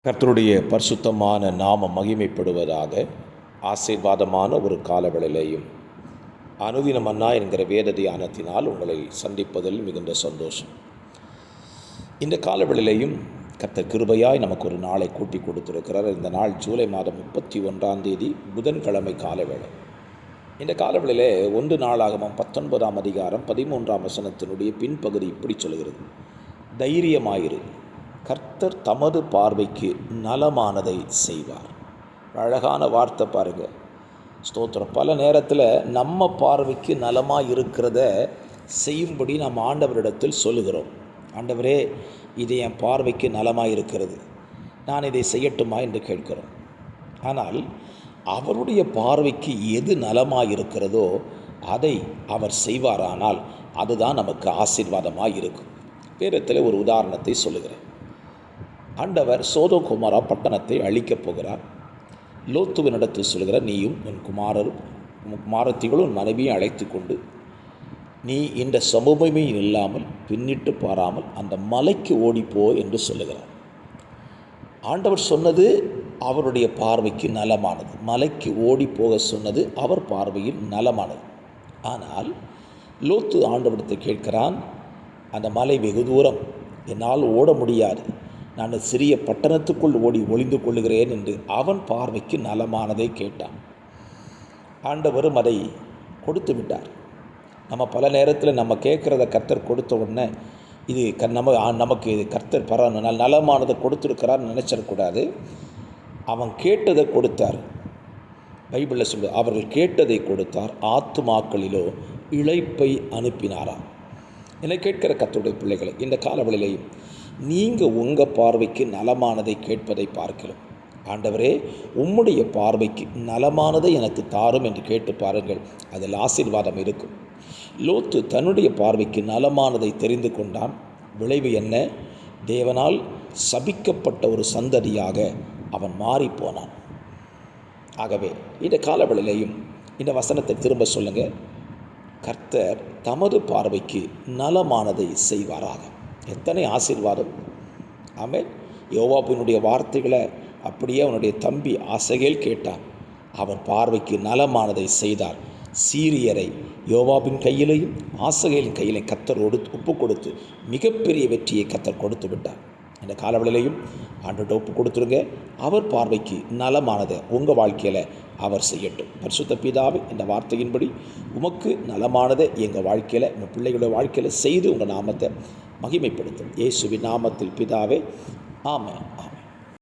கர்த்தருடைய பரிசுத்தமான நாமம் மகிமைப்படுவதாக. ஆசீர்வாதமான ஒரு காலவெளியிலேயும் அனுதின மன்னா என்கிற வேத தியானத்தினால் உங்களை சந்திப்பதில் மிகுந்த சந்தோஷம். இந்த காலவெளியிலேயும் கர்த்தர் கிருபையாய் நமக்கு ஒரு நாளை கூட்டி கொடுத்திருக்கிறார். இந்த நாள் ஜூலை மாதம் 31 புதன்கிழமை காலவேளை. இந்த காலவெளியிலே 1 நாளாகமம் 19 அதிகாரம் 13 பின்பகுதி இப்படி சொல்கிறது: தைரியமாயிரு, கர்த்தர் தமது பார்வைக்கு நலமானதை செய்வார். அழகான வார்த்தை பாருங்கள். ஸ்தோத்திரம். பல நேரத்தில் நம்ம பார்வைக்கு நலமாக இருக்கிறத செய்யும்படி நாம் ஆண்டவரிடத்தில் சொல்லுகிறோம். ஆண்டவரே, இது என் பார்வைக்கு நலமாக இருக்கிறது, நான் இதை செய்யட்டுமா என்று கேட்கிறோம். ஆனால் அவருடைய பார்வைக்கு எது நலமாக இருக்கிறதோ அதை அவர் செய்வாரானால் அதுதான் நமக்கு ஆசீர்வாதமாக இருக்கும். வேதத்தில் ஒரு உதாரணத்தை சொல்லுகிறேன். ஆண்டவர் சோதோம் குமாரா பட்டணத்தை அழிக்கப் போகிறார். லோத்துவினிடத்தில் சொல்கிறார், நீயும் உன் குமாரத்திகளும் உன் மனைவியும் அழைத்து கொண்டு நீ இந்த சமூகமே இல்லாமல் பின்னிட்டு பாராமல் அந்த மலைக்கு ஓடிப்போ என்று சொல்லுகிறார். ஆண்டவர் சொன்னது அவருடைய பார்வைக்கு நலமானது. மலைக்கு ஓடி போக சொன்னது அவர் பார்வையில் நலமானது. ஆனால் லோத்து ஆண்டவரிடத்தை கேட்கிறான், அந்த மலை வெகு தூரம், என்னால் ஓட முடியாது, நான் சிறிய பட்டணத்துக்குள் ஓடி ஒளிந்து கொள்ளுகிறேன் என்று அவன் பார்வைக்கு நலமானதை கேட்டான். ஆண்டவரும் அதை கொடுத்து விட்டார். நம்ம பல நேரத்தில் நம்ம கேட்குறத கர்த்தர் கொடுத்த உடனே இது நமக்கு கர்த்தர் நலமானதை கொடுத்துருக்கிறான்னு நினச்சிடக்கூடாது. அவன் கேட்டதை கொடுத்தார். பைபிளில் சொல்லு, அவர்கள் கேட்டதை கொடுத்தார், ஆத்துமாக்களிலோ இளைப்பை அனுப்பினாராம். என்னை கேட்கிற கர்த்தருடைய பிள்ளைகளை, இந்த காலவெளியிலையும் நீங்கள் உங்கள் பார்வைக்கு நலமானதை கேட்பதை பார்க்கலாம். ஆண்டவரே, உம்முடைய பார்வைக்கு நலமானதை எனக்கு தாரும் என்று கேட்டு பாருங்கள், அதில் ஆசீர்வாதம் இருக்கும். லோத்து தன்னுடைய பார்வைக்கு நலமானதை தெரிந்து கொண்டான். விளைவு என்ன? தேவனால் சபிக்கப்பட்ட ஒரு சந்ததியாக அவன் மாறிப்போனான். ஆகவே இந்த காலவெளியிலையும் இந்த வசனத்தை திரும்ப சொல்லுங்கள். கர்த்தர் தமது பார்வைக்கு நலமானதை செய்வாராக. எத்தனை ஆசீர்வாதம்! ஆமென். யோவாபினுடைய வார்த்தைகளை அப்படியே அவனுடைய தம்பி ஆசகேல் கேட்டான். அவன் பார்வைக்கு நலமானதை செய்தார். சீரியரை யோவாபின் கையிலையும் ஆசகேலின் கையிலையும் கர்த்தர் ஒப்பு கொடுத்து மிகப்பெரிய வெற்றியை கர்த்தர் கொடுத்து விட்டார். இந்த காலவெளியிலையும் ஆண்டவர்கிட்ட ஒப்பு கொடுத்துருங்க. அவர் பார்வைக்கு நலமானதை உங்கள் வாழ்க்கையில் அவர் செய்யட்டும். பரிசுத்த பிதாவே, இந்த வார்த்தையின்படி உமக்கு நலமானதை எங்கள் வாழ்க்கையில், உங்கள் பிள்ளைகளுடைய வாழ்க்கையில் செய்து உங்கள் நாமத்தை மகிமைப்படுத்தும். இயேசுவின் நாமத்தில் பிதாவே, ஆமென்.